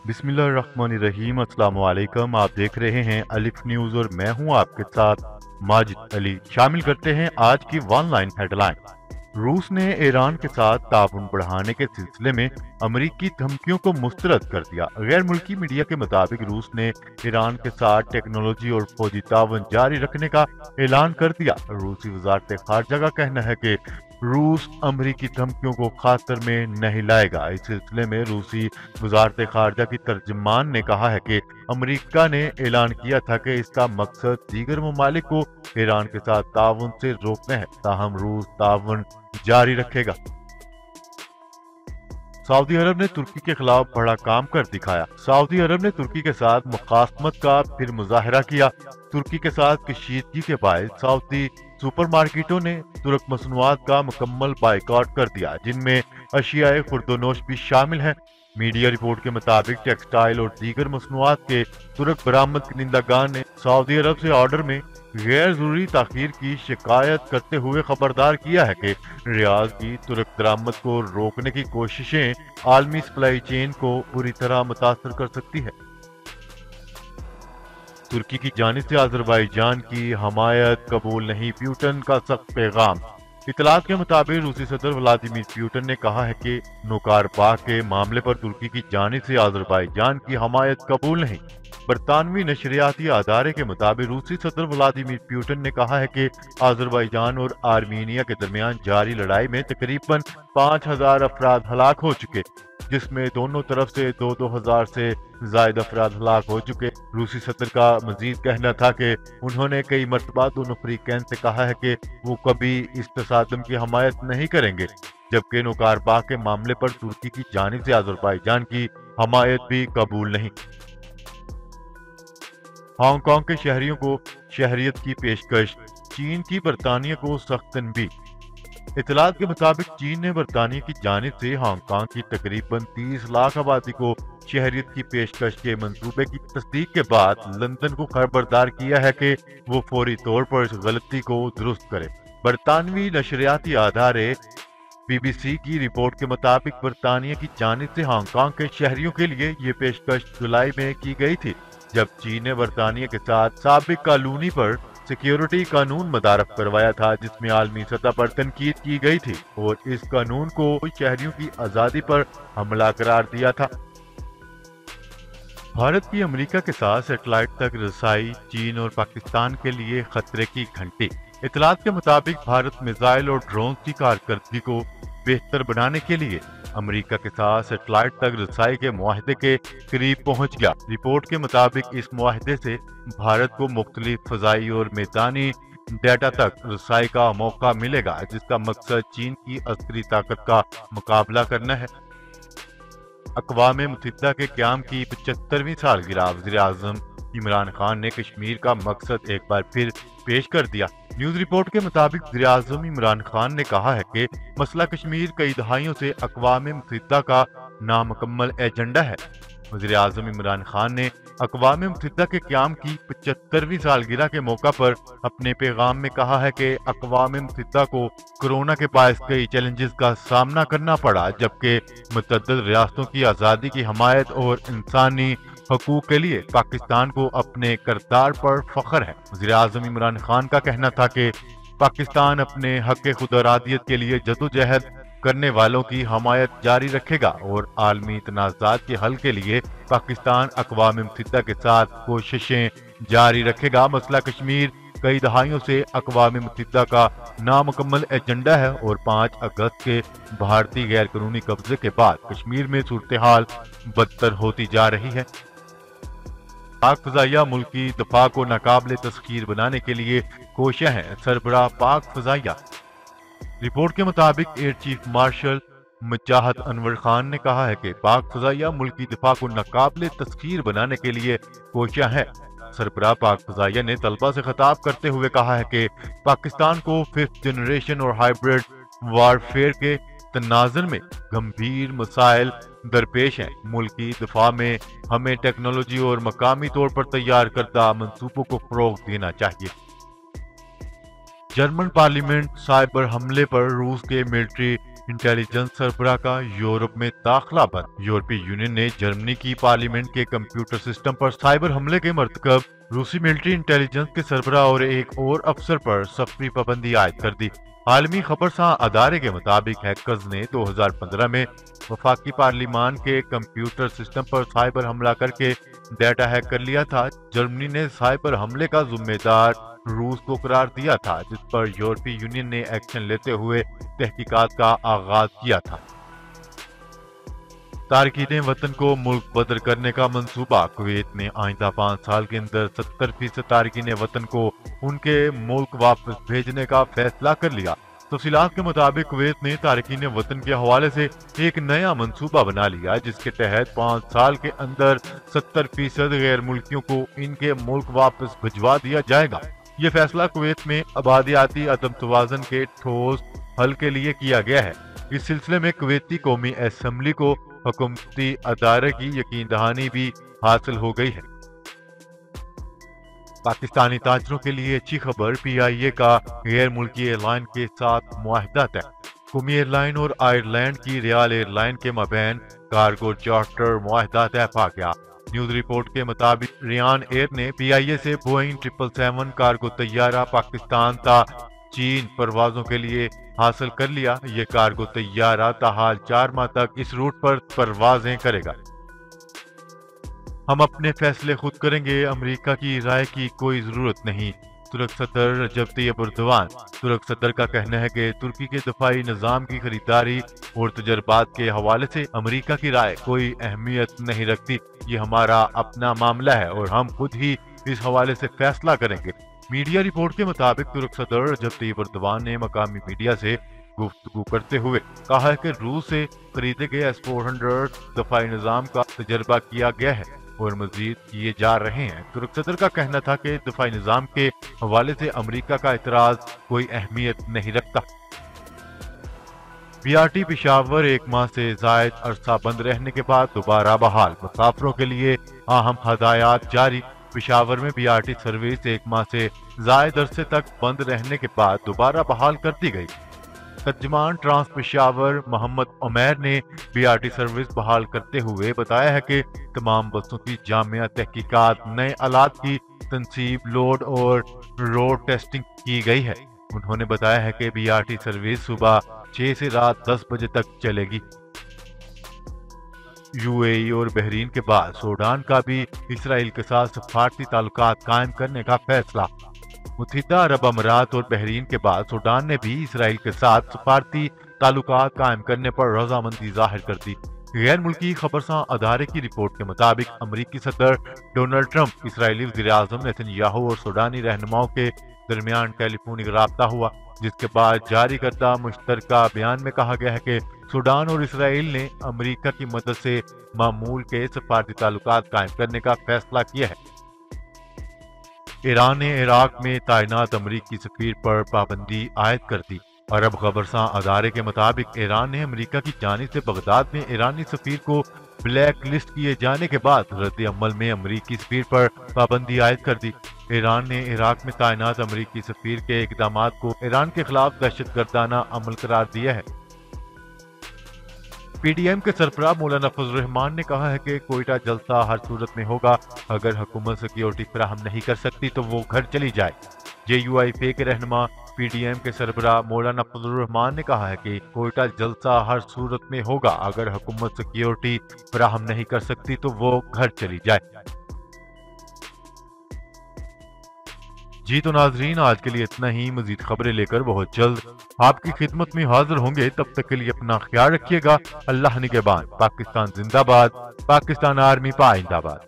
बिस्मिल्लाहिर्रहमानिर्रहीम। अस्सलाम वालेकुम। आप देख रहे हैं अलिफ न्यूज़ और मैं हूं आपके साथ माजिद अली। शामिल करते हैं आज की वन लाइन हेडलाइन। रूस ने ईरान के साथ ताउन बढ़ाने के सिलसिले में अमरीकी धमकियों को मुस्तरद कर दिया। गैर मुल्की मीडिया के मुताबिक रूस ने ईरान के साथ टेक्नोलॉजी और फौजी ताउन जारी रखने का ऐलान कर दिया। रूसी वजारत खारजा का कहना है कि रूस अमरीकी धमकियों को खातर में नहीं लाएगा। इस सिलसिले में रूसी वजारत खारजा की तर्जमान ने कहा है कि अमरीका ने ऐलान किया था कि इसका मकसद दीगर ममालिक को ईरान के साथ ताउन से रोकना है, ताहम रूस ताउन जारी रखेगा। सऊदी अरब ने तुर्की के खिलाफ बड़ा काम कर दिखाया। सऊदी अरब ने तुर्की के साथ मुखासमत का फिर मुजाहरा किया। तुर्की के साथ कशीदगी के बायस सऊदी सुपरमार्केटों ने तुर्क मसनूआत का मुकम्मल बाइकआउट कर दिया, जिनमें अशियाए खुर्दोनोश भी शामिल हैं। मीडिया रिपोर्ट के मुताबिक टेक्सटाइल और दीगर मसनूआत के तुर्क बरामद कनिंदागान ने सऊदी अरब से ऑर्डर में गैर जरूरी ताखीर की शिकायत करते हुए खबरदार किया है कि रियाद की तुर्क दरामद को रोकने की कोशिशें आलमी सप्लाई चेन को बुरी तरह मुतासर कर सकती है। तुर्की की जानिब से अजरबैजान की हमायत कबूल नहीं, प्यूटन का सख्त पैगाम। इतलात के मुताबिक रूसी सदर व्लादिमीर पुतिन ने कहा है कि नौकारबाग के मामले पर तुर्की की जानिब से अजरबैजान की हमायत कबूल नहीं। बरतानवी नशरियाती अदारे के मुताबिक रूसी सदर व्लादिमीर पुतिन ने कहा है कि अजरबैजान और आर्मीनिया के दरमियान जारी लड़ाई में तकरीबन 5000 अफराद हलाक हो चुके, जिसमें दोनों तरफ से 2,000 से जायद अफराद हलाक हो चुके। रूसी सदर का मजीद कहना था कि उन्होंने कई मरतबा दोनों फरीकैन से कहा है कि वो कभी इस तसादम की हमायत नहीं करेंगे, जबकि नौकारबाग के मामले पर तुर्की की जानिब से अजरबैजान की हमायत भी कबूल नहीं। हांगकांग के शहरियों को शहरियत की पेशकश, चीन की बरतानिया को सख्त तनबीह। इतलात के मुताबिक चीन ने बरतानिया की जानिब से हांगकांग की तकरीबन 30 लाख आबादी को शहरियत की पेशकश के मंसूबे की तस्दीक के बाद लंदन को खबरदार किया है कि वो फौरी तौर पर इस गलती को दुरुस्त करे। बरतानवी नशरियाती अदारे BBC की रिपोर्ट के मुताबिक बरतानिया की जानिब से हांगकांग के शहरियों के लिए ये पेशकश जुलाई में की गई थी, जब चीन ने बरतानिया के साथ साबिक कॉलोनी पर सिक्योरिटी कानून मुतारफ करवाया था, जिसमें आलमी सतह पर तनकीद की गई थी और इस कानून को शहरियों की आज़ादी पर हमला करार दिया था। भारत की अमेरिका के साथ सैटेलाइट तक रसाई चीन और पाकिस्तान के लिए खतरे की घंटी। इतलात के मुताबिक भारत मिसाइल और ड्रोन की कारकर्दगी को बेहतर बनाने के लिए अमेरिका के साथ सैटेलाइट तक रसाई के मुआहदे के करीब पहुंच गया। रिपोर्ट के मुताबिक इस मुआहदे से भारत को मुख्तलिफ फजाई और मैदानी डेटा तक रसाई का मौका मिलेगा, जिसका मकसद चीन की अस्करी ताकत का मुकाबला करना है। अक़वाम मुत्तहिदा के क़याम की 75वीं सालगिरह वज़ीर आज़म इमरान खान ने कश्मीर का मकसद एक बार फिर पेश कर दिया। न्यूज़ रिपोर्ट के मुताबिक वज़ीर आज़म इमरान खान ने कहा है कि मसला कश्मीर कई दहाइयों से अक़वाम मुत्तहिदा का नामुकम्मल एजेंडा है। वज़ीर आज़म इमरान खान ने अक़वाम मुत्तहिदा के क़याम की 75वीं सालगिरह के मौका पर अपने पैगाम में कहा है कि अक़वाम मुत्तहिदा को कोरोना के बायस कई चैलेंजेस का सामना करना पड़ा, जबकि मुतअद्दिद रियासतों की आज़ादी की हमायत और इंसानी हकूक़ के लिए पाकिस्तान को अपने किरदार पर फख्र है। वज़ीर आज़म इमरान खान का कहना था कि पाकिस्तान अपने हक़ खुदरादियत के लिए जदोजहद करने वालों की हमायत जारी रखेगा और आलमी तनाज़ात के हल के लिए पाकिस्तान अक़वाम मुत्तहिदा के साथ कोशिशें जारी रखेगा। मसला कश्मीर कई दहाइयों से अक़वाम मुत्तहिदा का नामुकम्मल एजेंडा है और 5 अगस्त के भारतीय गैर कानूनी कब्जे के बाद कश्मीर में सूरत हाल बदतर होती जा रही है। पाक फ़ज़ाइया मुल्क की दफा को नाकाबिले तस्खीर बनाने के लिए कोशियां हैं, सरबराह पाक फ़ज़ाइया। रिपोर्ट के मुताबिक एयर चीफ मार्शल मुजाहिद अनवर खान ने कहा है कि पाक फ़ज़ाइया मुल्क की दफा को नाकाबिले तस्खीर बनाने के लिए कोशियां हैं। सरबराह पाक फ़ज़ाइया ने तलबा से खिताब करते हुए कहा है कि पाकिस्तान को 5th जनरेशन और हाइब्रिड वारफेयर के तनाज़ुर में गंभीर मसाइल दरपेश हैं। मुल्क की दफा में हमें टेक्नोलॉजी और मकामी तौर पर तैयार करदा मंसूबों को फ़रोग़ देना चाहिए। जर्मन पार्लियामेंट साइबर हमले पर रूस के मिलिट्री इंटेलिजेंस सरबराह का यूरोप में दाखिला बंद। यूरोपीय यूनियन ने जर्मनी की पार्लियामेंट के कंप्यूटर सिस्टम पर साइबर हमले के मरतकब रूसी मिलिट्री इंटेलिजेंस के सरबराह और एक और अफसर पर सख्ती पाबंदी आयद कर दी। आलमी खबरसां अदारे के मुताबिक हैकर्स ने 2015 में वफाकी पार्लियामान के कंप्यूटर सिस्टम पर साइबर हमला करके डेटा हैक कर लिया था। जर्मनी ने साइबर हमले का जिम्मेदार रूस को करार दिया था, जिस पर यूरोपीय यूनियन ने एक्शन लेते हुए तहकीकात का आगाज किया था। तारकीन वतन को मुल्क बदर करने का मंसूबा। कुवैत ने आइंदा 5 साल के अंदर 70% तारकीन वतन को उनके मुल्क वापस भेजने का फैसला कर लिया। तफसीलात के मुताबिक कुवैत ने तारकीन वतन के हवाले से एक नया मंसूबा बना लिया, जिसके तहत 5 साल के अंदर 70% गैर मुल्कियों को इनके मुल्क वापस भिजवा दिया जाएगा। ये फैसला कुवैत में आबादियाती अदम तवाज़ुन के ठोस हल के लिए किया गया है। इस सिलसिले में कुवैती कौमी असम्बली को हुकूमती अदारे की यकीन दहानी भी हासिल हो गई है। पाकिस्तानी ताजरों के लिए अच्छी खबर। PIA का गैर मुल्की एयरलाइन के साथ मुआहदा तय। कौमी एयरलाइन और आयरलैंड की रियाल एयरलाइन के मबैन कार्गो चार्टर मुआहदा तय पा गया। न्यूज रिपोर्ट के मुताबिक रियान एयर ने PIA से बोइंग 777 कार्गो तैयारा पाकिस्तान ता चीन परवाजों के लिए हासिल कर लिया। ये कार्गो तैयारा ताहाल 4 माह तक इस रूट पर परवाजें करेगा। हम अपने फैसले खुद करेंगे, अमेरिका की राय की कोई जरूरत नहीं। तुर्क सदर रजब तैयब एर्दोगान। तुर्क सदर का कहना है कि तुर्की के दफाई निजाम की खरीदारी और तजर्बात के हवाले से अमेरिका की राय कोई अहमियत नहीं रखती। ये हमारा अपना मामला है और हम खुद ही इस हवाले से फैसला करेंगे। मीडिया रिपोर्ट के मुताबिक तुर्क सदर रजब तैयब एर्दोगान ने मकामी मीडिया से गुफ्तगू करते हुए कहा है कि रूस से खरीदे गए S-400 दफाई निजाम का तजर्बा किया गया है और मजीद किए जा रहे हैं। तुर्क सदर का कहना था कि दफाई निजाम के हवाले से अमेरिका का इतराज कोई अहमियत नहीं रखता। BRT पेशावर 1 माह से जायद अरसा बंद रहने के बाद दोबारा बहाल। मुसाफिरों के लिए अहम हदायत जारी। पेशावर में BRT सर्विस 1 माह से जायद अरसे तक बंद रहने के बाद दोबारा बहाल कर दी गई। तर्जमान ट्रांस पेशावर मोहम्मद उमैर ने BRT सर्विस बहाल करते हुए बताया है कि तमाम बसों की जामिया तहकीकात, नए आलात की तनसीब, लोड और रोड टेस्टिंग की गई है। उन्होंने बताया है कि BRT सर्विस सुबह 6 से रात 10 बजे तक चलेगी। UAE और बहरीन के बाद सूडान का भी इसराइल के साथ सफारती ताल्लुकात कायम करने का फैसला। मुत्तहिदा अरब अमीरात और बहरीन के बाद सूडान ने भी इसराइल के साथ सफारती ताल्लुकात कायम करने पर रजामंदी जाहिर कर दी। गैर मुल्की खबरसां अदारे की रिपोर्ट के मुताबिक अमरीकी सदर डोनाल्ड ट्रंप, इसराइली वज़ीर-ए-आज़म नेतन्याहू और सूडानी रहनुमाओं के दरमियान टेलीफोनिक राब्ता हुआ, जिसके बाद जारी करदा मुश्तरका बयान में कहा गया है कि सूडान और इसराइल ने अमेरिका की मदद से मामूल के सफारती ताल्लुकात कायम करने का फैसला किया है। ईरान ने इराक में तैनात अमरीकी सफीर पर पाबंदी आयद कर दी। अरब खबरसां अदारे के मुताबिक ईरान ने अमेरिका की जानिब से बगदाद में ईरानी सफीर को ब्लैक लिस्ट किए जाने के बाद रद्द अमल में अमरीकी सफीर पर पाबंदी आयद कर दी। ईरान ने इराक में तैनात अमरीकी सफीर के इकदामात को ईरान के खिलाफ दहशतगर्दाना अमल करार दिया है। PDM के सरबराह मौलाना फजल रहमान ने कहा है कि कोयटा जलसा हर सूरत में होगा। अगर हुकूमत सिक्योरिटी फराहम नहीं कर सकती तो वो घर चली जाए। JUIP के रहनुमा PDM के सरबराह मौलाना फजल रहमान ने कहा है कि कोयटा जलसा हर सूरत में होगा। अगर हुकूमत सिक्योरिटी फराहम नहीं कर सकती तो वो घर चली जाए। जी तो नाजरीन, आज के लिए इतना ही। मजीद खबरें लेकर बहुत जल्द आपकी खिदमत में हाजिर होंगे। तब तक के लिए अपना ख्याल रखिएगा। अल्लाह निगहबान। पाकिस्तान जिंदाबाद। पाकिस्तान आर्मी पाइंदाबाद।